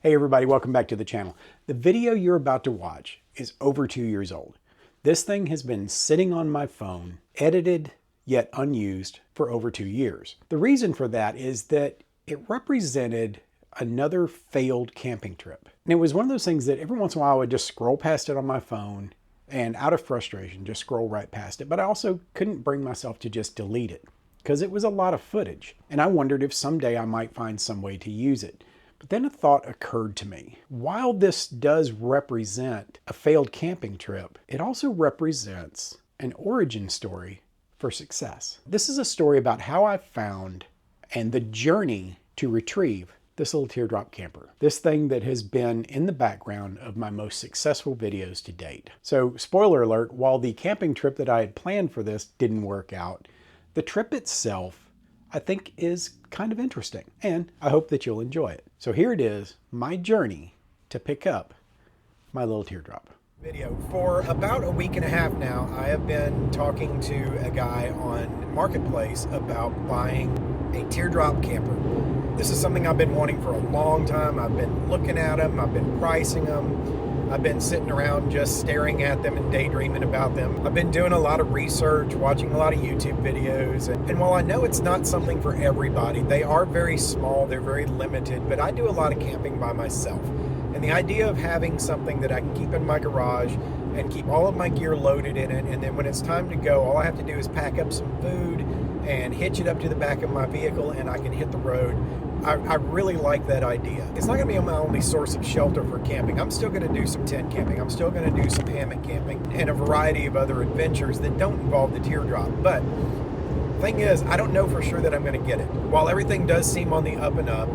Hey everybody, welcome back to the channel. The video you're about to watch is over 2 years old. This thing has been sitting on my phone, edited yet unused, for over 2 years. The reason for that is that it represented another failed camping trip. And it was one of those things that every once in a while I would just scroll past it on my phone and out of frustration just scroll right past it. But I also couldn't bring myself to just delete it because it was a lot of footage. And I wondered if someday I might find some way to use it. But then a thought occurred to me. While this does represent a failed camping trip, it also represents an origin story for success. This is a story about how I found and the journey to retrieve this little teardrop camper. This thing that has been in the background of my most successful videos to date. So, spoiler alert, while the camping trip that I had planned for this didn't work out, the trip itself I think is kind of interesting, and I hope that you'll enjoy it. So here it is, my journey to pick up my little teardrop. Video. For about a week and a half now, I have been talking to a guy on Marketplace about buying a teardrop camper. This is something I've been wanting for a long time. I've been looking at them, I've been pricing them. I've been sitting around just staring at them and daydreaming about them. I've been doing a lot of research, watching a lot of YouTube videos. And while I know it's not something for everybody, they are very small, they're very limited, but I do a lot of camping by myself. And the idea of having something that I can keep in my garage and keep all of my gear loaded in it, and then when it's time to go, all I have to do is pack up some food and hitch it up to the back of my vehicle and I can hit the road. I really like that idea. It's not going to be my only source of shelter for camping. I'm still going to do some tent camping. I'm still going to do some hammock camping and a variety of other adventures that don't involve the teardrop. But the thing is, I don't know for sure that I'm going to get it. While everything does seem on the up and up,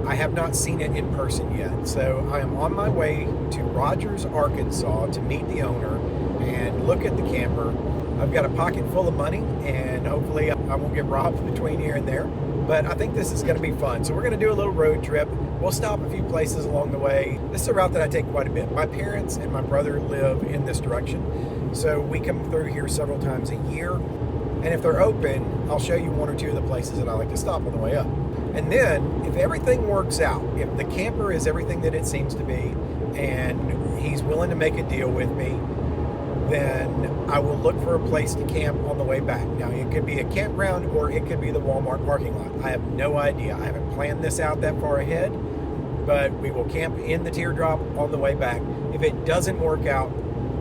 I have not seen it in person yet. So I am on my way to Rogers, Arkansas to meet the owner and look at the camper. I've got a pocket full of money and hopefully I won't get robbed between here and there. But I think this is going to be fun. So we're going to do a little road trip. We'll stop a few places along the way. This is a route that I take quite a bit. My parents and my brother live in this direction. So we come through here several times a year. And if they're open, I'll show you one or two of the places that I like to stop on the way up. And then if everything works out, if the camper is everything that it seems to be, and he's willing to make a deal with me, then I will look for a place to camp on the way back. Now, it could be a campground or it could be the Walmart parking lot. I have no idea. I haven't planned this out that far ahead, but we will camp in the teardrop on the way back. If it doesn't work out,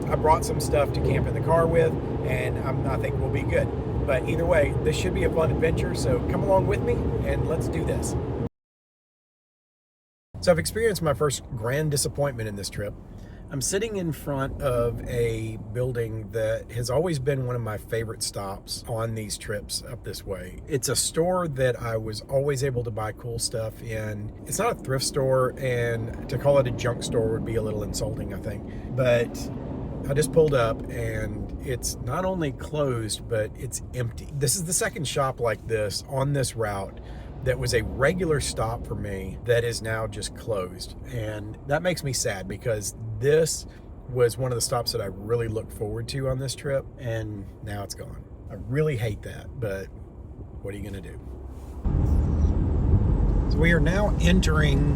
I brought some stuff to camp in the car with, and I think we'll be good. But either way, this should be a fun adventure, so come along with me and let's do this. So I've experienced my first grand disappointment in this trip. I'm sitting in front of a building that has always been one of my favorite stops on these trips up this way. It's a store that I was always able to buy cool stuff in. It's not a thrift store, and to call it a junk store would be a little insulting, I think. But I just pulled up and it's not only closed, but it's empty. This is the second shop like this on this route that was a regular stop for me that is now just closed. And that makes me sad because this was one of the stops that I really looked forward to on this trip, and now it's gone. I really hate that, but what are you gonna do? So we are now entering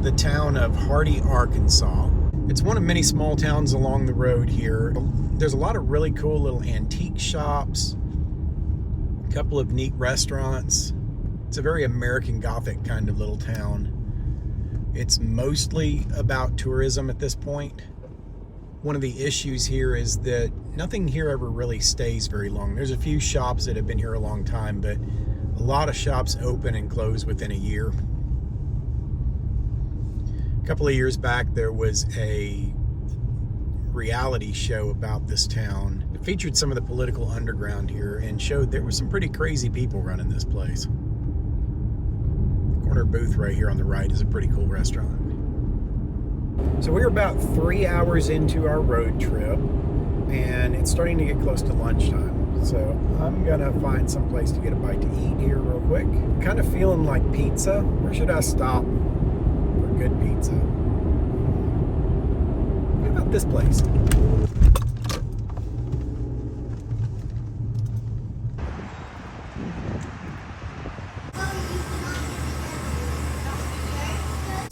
the town of Hardy, Arkansas. It's one of many small towns along the road here. There's a lot of really cool little antique shops, a couple of neat restaurants. It's a very American Gothic kind of little town. It's mostly about tourism at this point. One of the issues here is that nothing here ever really stays very long. There's a few shops that have been here a long time, but a lot of shops open and close within a year. A couple of years back, there was a reality show about this town. It featured some of the political underground here and showed there were some pretty crazy people running this place. Corner booth right here on the right is a pretty cool restaurant. So we're about 3 hours into our road trip and it's starting to get close to lunchtime. So I'm gonna find some place to get a bite to eat here real quick. Kind of feeling like pizza. Where should I stop for good pizza? What about this place?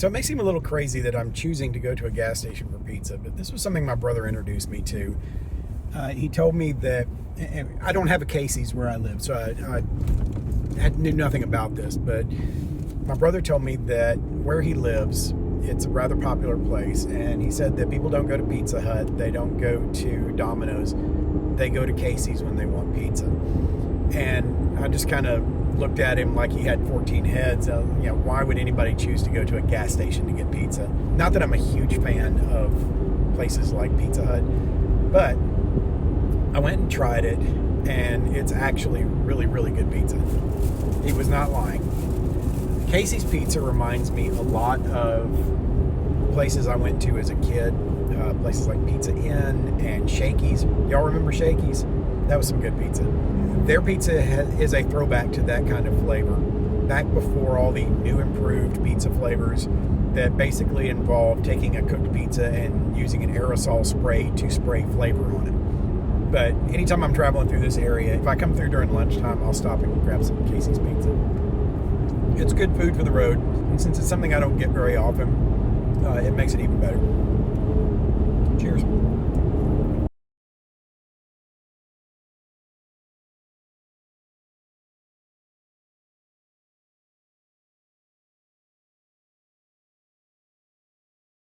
So it may seem a little crazy that I'm choosing to go to a gas station for pizza, but this was something my brother introduced me to. He told me that I don't have a Casey's where I live, so I knew nothing about this, but my brother told me that where he lives, it's a rather popular place, and he said that people don't go to Pizza Hut, they don't go to Domino's, they go to Casey's when they want pizza. And I just kind of looked at him like he had 14 heads. Why would anybody choose to go to a gas station to get pizza? Not that I'm a huge fan of places like Pizza Hut, but I went and tried it, and it's actually really, really good pizza. He was not lying. Casey's Pizza reminds me a lot of places I went to as a kid, places like Pizza Inn and Shakey's. Y'all remember Shakey's? That was some good pizza. Their pizza is a throwback to that kind of flavor. Back before all the new improved pizza flavors that basically involve taking a cooked pizza and using an aerosol spray to spray flavor on it. But anytime I'm traveling through this area, if I come through during lunchtime, I'll stop and grab some Casey's Pizza. It's good food for the road, and since it's something I don't get very often, it makes it even better. Cheers.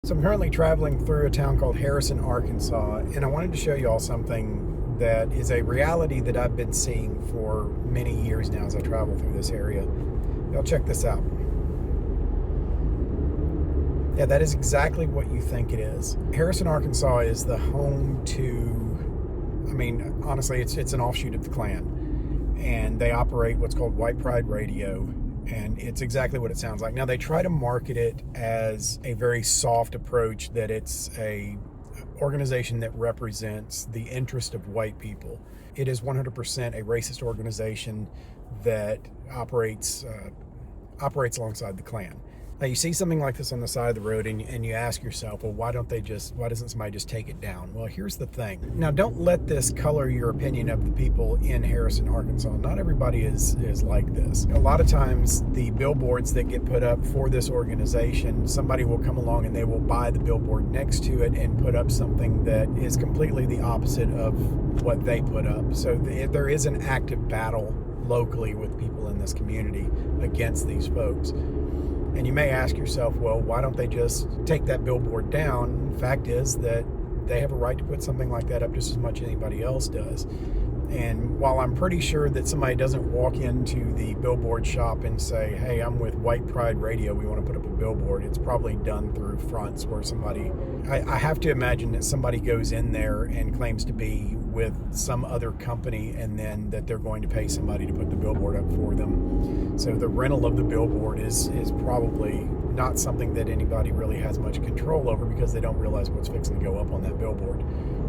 So I'm currently traveling through a town called Harrison, Arkansas, and I wanted to show you all something that is a reality that I've been seeing for many years now as I travel through this area. Y'all check this out. Yeah, that is exactly what you think it is. Harrison, Arkansas is the home to, honestly, it's an offshoot of the Klan, and they operate what's called White Pride Radio. And it's exactly what it sounds like. Now, they try to market it as a very soft approach, that it's a organization that represents the interest of white people. It is 100% a racist organization that operates alongside the Klan. Now, you see something like this on the side of the road, and you ask yourself, well, why doesn't somebody just take it down? Well, here's the thing. Now, don't let this color your opinion of the people in Harrison, Arkansas. Not everybody is like this. A lot of times, the billboards that get put up for this organization, somebody will come along and they will buy the billboard next to it and put up something that is completely the opposite of what they put up. So there is an active battle locally with people in this community against these folks. And you may ask yourself, well, why don't they just take that billboard down? The fact is that they have a right to put something like that up just as much as anybody else does. And while I'm pretty sure that somebody doesn't walk into the billboard shop and say, hey, I'm with White Pride Radio, we want to put up a billboard, it's probably done through fronts where I have to imagine that somebody goes in there and claims to be with some other company, and then that they're going to pay somebody to put the billboard up for them. So the rental of the billboard is probably not something that anybody really has much control over, because they don't realize what's fixing to go up on that billboard.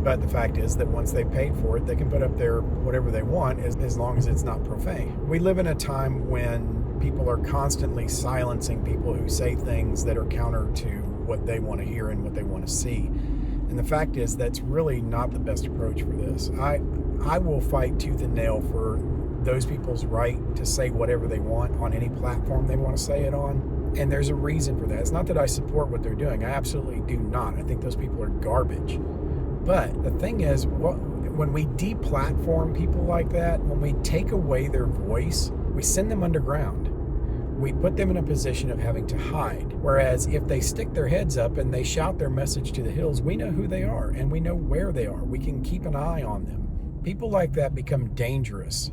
But the fact is that once they've paid for it, they can put up there whatever they want, as long as it's not profane. We live in a time when people are constantly silencing people who say things that are counter to what they want to hear and what they want to see. And the fact is, that's really not the best approach for this. I will fight tooth and nail for those people's right to say whatever they want on any platform they want to say it on. And there's a reason for that. It's not that I support what they're doing. I absolutely do not. I think those people are garbage. But the thing is, when we deplatform people like that, when we take away their voice, we send them underground. We put them in a position of having to hide. Whereas if they stick their heads up and they shout their message to the hills, we know who they are and we know where they are. We can keep an eye on them. People like that become dangerous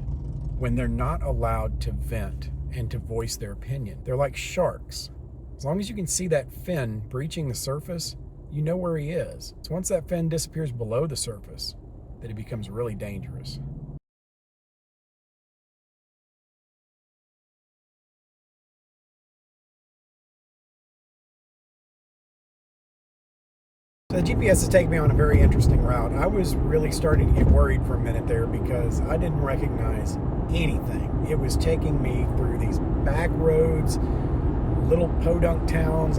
when they're not allowed to vent and to voice their opinion. They're like sharks. As long as you can see that fin breaching the surface, you know where he is. So once that fin disappears below the surface, that it becomes really dangerous. So the GPS is taking me on a very interesting route. I was really starting to get worried for a minute there because I didn't recognize anything. It was taking me through these back roads, little podunk towns,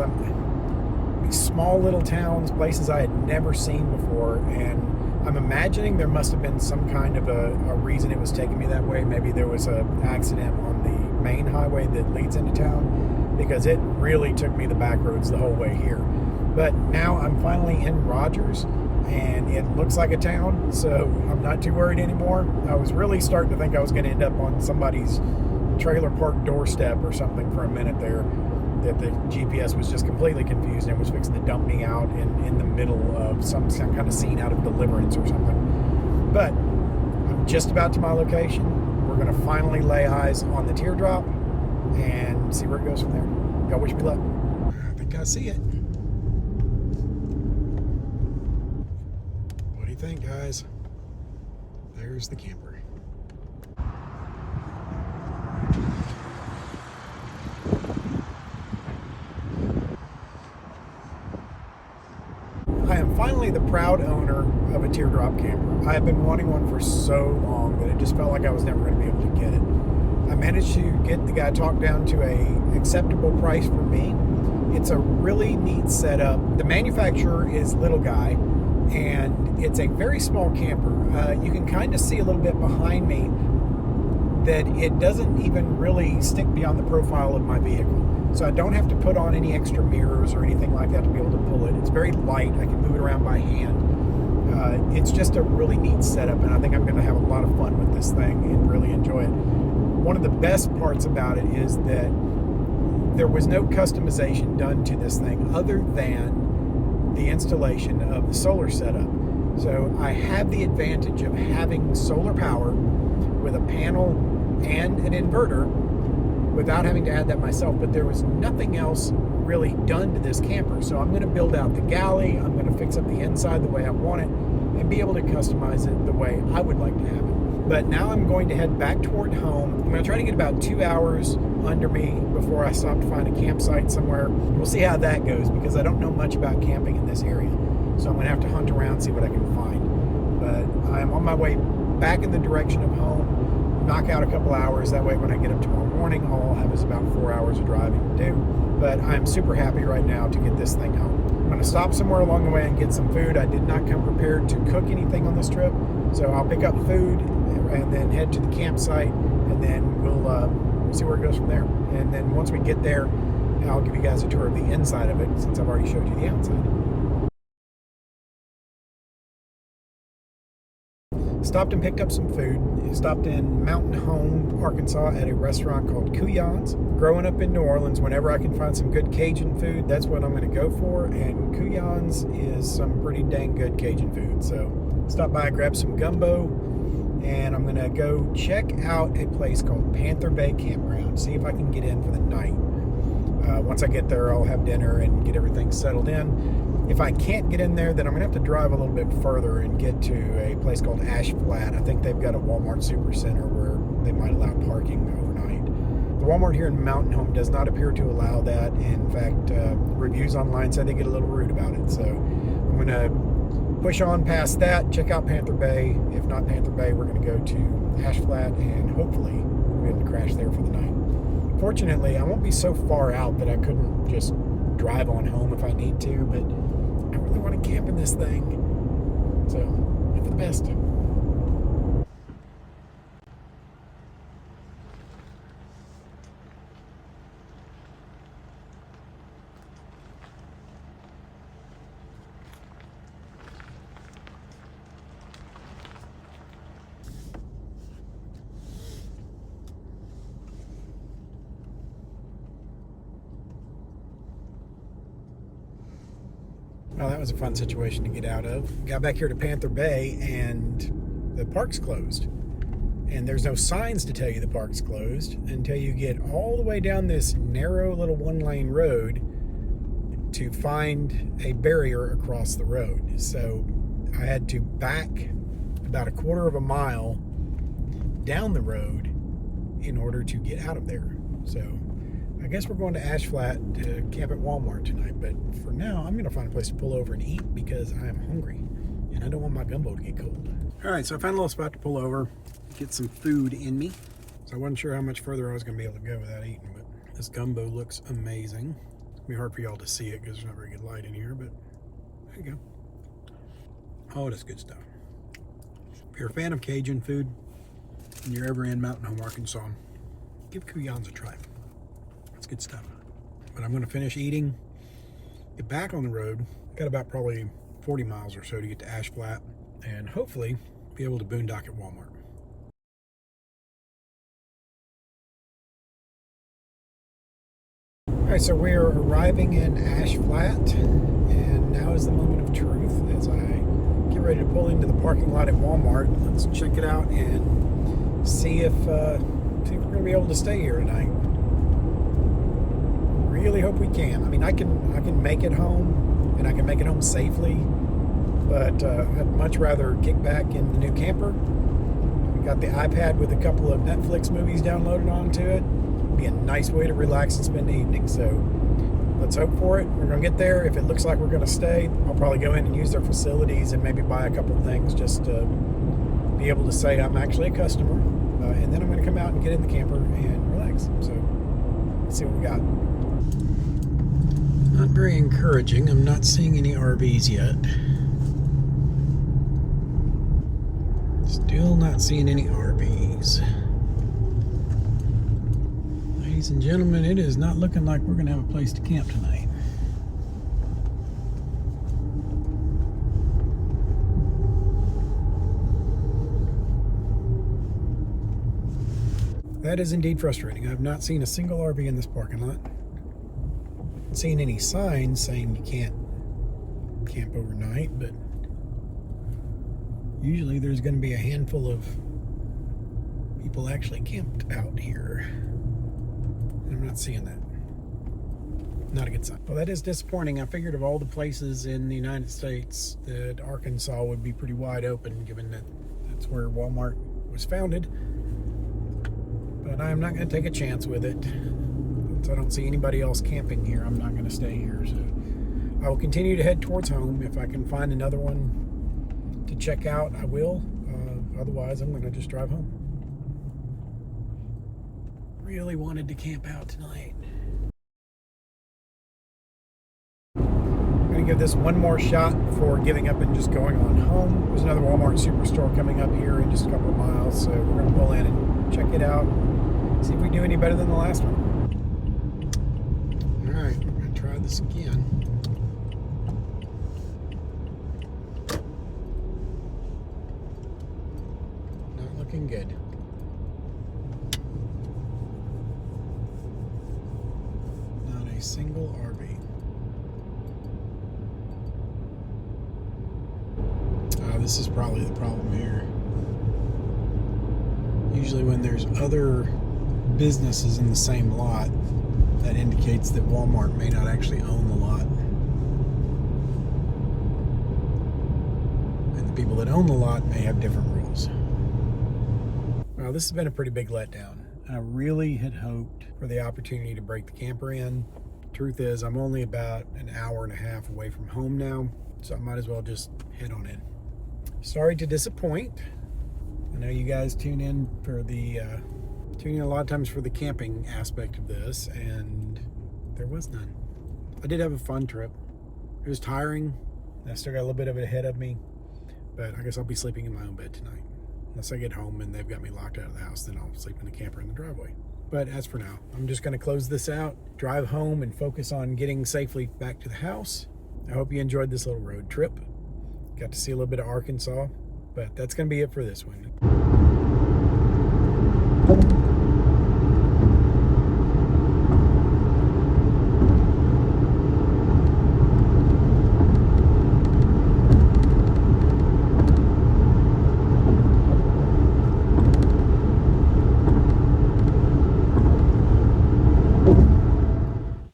these small little towns, places I had never seen before, and I'm imagining there must have been some kind of a reason it was taking me that way. Maybe there was an accident on the main highway that leads into town. because it really took me the back roads the whole way here. But now I'm finally in Rogers, and it looks like a town, so I'm not too worried anymore. I was really starting to think I was going to end up on somebody's trailer park doorstep or something for a minute there, that the GPS was just completely confused and was fixing to dump me out in the middle of some kind of scene out of Deliverance or something. But I'm just about to my location. We're going to finally lay eyes on the teardrop and see where it goes from there. Y'all wish me luck. I think I see it. What do you think, guys? There's the camper. I am finally the proud owner of a teardrop camper. I have been wanting one for so long that it just felt like I was never going to be able to get it. I managed to get the guy talked down to a acceptable price for me. It's a really neat setup. The manufacturer is Little Guy, and it's a very small camper. You can kind of see a little bit behind me that it doesn't even really stick beyond the profile of my vehicle. So I don't have to put on any extra mirrors or anything like that to be able to pull it. It's very light. I can move it around by hand. It's just a really neat setup, and I think I'm going to have a lot of fun with this thing and really enjoy it. One of the best parts about it is that there was no customization done to this thing other than the installation of the solar setup. So I have the advantage of having solar power with a panel and an inverter without having to add that myself, but there was nothing else really done to this camper. So I'm going to build out the galley, I'm going to fix up the inside the way I want it, and be able to customize it the way I would like to have it. But now I'm going to head back toward home. I'm going to try to get about 2 hours under me before I stop to find a campsite somewhere. We'll see how that goes, because I don't know much about camping in this area. So I'm going to have to hunt around, see what I can find. But I'm on my way back in the direction of home, knock out a couple hours. That way when I get up tomorrow morning, all I'll have is about 4 hours of driving to do. But I'm super happy right now to get this thing home. I'm going to stop somewhere along the way and get some food. I did not come prepared to cook anything on this trip. So I'll pick up food and then head to the campsite, and then we'll see where it goes from there. And then once we get there, I'll give you guys a tour of the inside of it, since I've already showed you the outside. Stopped and picked up some food. Stopped in Mountain Home, Arkansas, at a restaurant called Cuyans. Growing up in New Orleans, whenever I can find some good Cajun food, that's what I'm going to go for. And Cuyans is some pretty dang good Cajun food. So stopped by, grabbed some gumbo, and I'm going to go check out a place called Panther Bay Campground. See if I can get in for the night. Once I get there, I'll have dinner and get everything settled in. If I can't get in there, then I'm going to have to drive a little bit further and get to a place called Ash Flat. I think they've got a Walmart Supercenter where they might allow parking overnight. The Walmart here in Mountain Home does not appear to allow that. In fact, reviews online say they get a little rude about it. So I'm going to push on past that, check out Panther Bay. If not Panther Bay, we're going to go to Ash Flat, and hopefully we'll be able to crash there for the night. Fortunately, I won't be so far out that I couldn't just drive on home if I need to, but I really want to camp in this thing. So, hope for the best. Well, that was a fun situation to get out of. Got back here to Panther Bay, and the park's closed. And there's no signs to tell you the park's closed until you get all the way down this narrow little one-lane road to find a barrier across the road. So I had to back about a quarter of a mile down the road in order to get out of there. So I guess we're going to Ash Flat to camp at Walmart tonight, but for now, I'm going to find a place to pull over and eat because I am hungry and I don't want my gumbo to get cold. All right, so I found a little spot to pull over, get some food in me. So I wasn't sure how much further I was going to be able to go without eating, but this gumbo looks amazing. It'll be hard for y'all to see it because there's not very good light in here, but there you go. Oh, that's good stuff. If you're a fan of Cajun food and you're ever in Mountain Home, Arkansas, give Cuyans a try. It's good stuff. But I'm going to finish eating, get back on the road. Got about probably 40 miles or so to get to Ash Flat, and hopefully be able to boondock at Walmart. All right, so we're arriving in Ash Flat, and now is the moment of truth as I get ready to pull into the parking lot at Walmart. Let's check it out and see if we're going to be able to stay here tonight. Really hope we can. I mean, I can make it home, and I can make it home safely, but I'd much rather kick back in the new camper. We got the iPad with a couple of Netflix movies downloaded onto it. Be a nice way to relax and spend the evening. So let's hope for it. We're going to get there. If it looks like we're going to stay, I'll probably go in and use their facilities and maybe buy a couple of things just to be able to say I'm actually a customer. And then I'm going to come out and get in the camper and relax. So let's see what we got. Not very encouraging. I'm not seeing any RVs yet. Still not seeing any RVs. Ladies and gentlemen, it is not looking like we're going to have a place to camp tonight. That is indeed frustrating. I've not seen a single RV in this parking lot. Haven't seen any signs saying you can't camp overnight, but usually there's going to be a handful of people actually camped out here. I'm not seeing that. Not a good sign. Well, that is disappointing. I figured of all the places in the United States that Arkansas would be pretty wide open, given that that's where Walmart was founded. But I'm not going to take a chance with it. Since I don't see anybody else camping here, I'm not going to stay here. So I will continue to head towards home. If I can find another one to check out, I will. Otherwise, I'm going to just drive home. Really wanted to camp out tonight. I'm going to give this one more shot before giving up and just going on home. There's another Walmart Superstore coming up here in just a couple of miles, so we're going to pull in and check it out. See if we do any better than the last one. All right, we're going to try this again. Not looking good. A single RV. This is probably the problem here. Usually when there's other businesses in the same lot, that indicates that Walmart may not actually own the lot. And the people that own the lot may have different rules. Well, this has been a pretty big letdown. I really had hoped for the opportunity to break the camper in. Truth is, I'm only about an hour and a half away from home now, so I might as well just head on in. Sorry to disappoint. I know you guys tune in a lot of times for the camping aspect of this, and there was none. I did have a fun trip. It was tiring. I still got a little bit of it ahead of me, but I guess I'll be sleeping in my own bed tonight. Unless I get home and they've got me locked out of the house, then I'll sleep in the camper in the driveway. But as for now, I'm just going to close this out, drive home, and focus on getting safely back to the house. I hope you enjoyed this little road trip. Got to see a little bit of Arkansas, but that's going to be it for this one.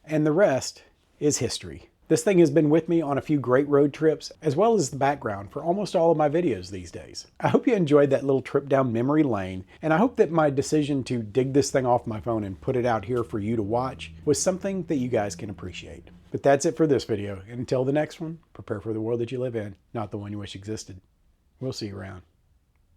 And the rest is history. This thing has been with me on a few great road trips, as well as the background for almost all of my videos these days. I hope you enjoyed that little trip down memory lane, and I hope that my decision to dig this thing off my phone and put it out here for you to watch was something that you guys can appreciate. But that's it for this video. And until the next one, prepare for the world that you live in, not the one you wish existed. We'll see you around.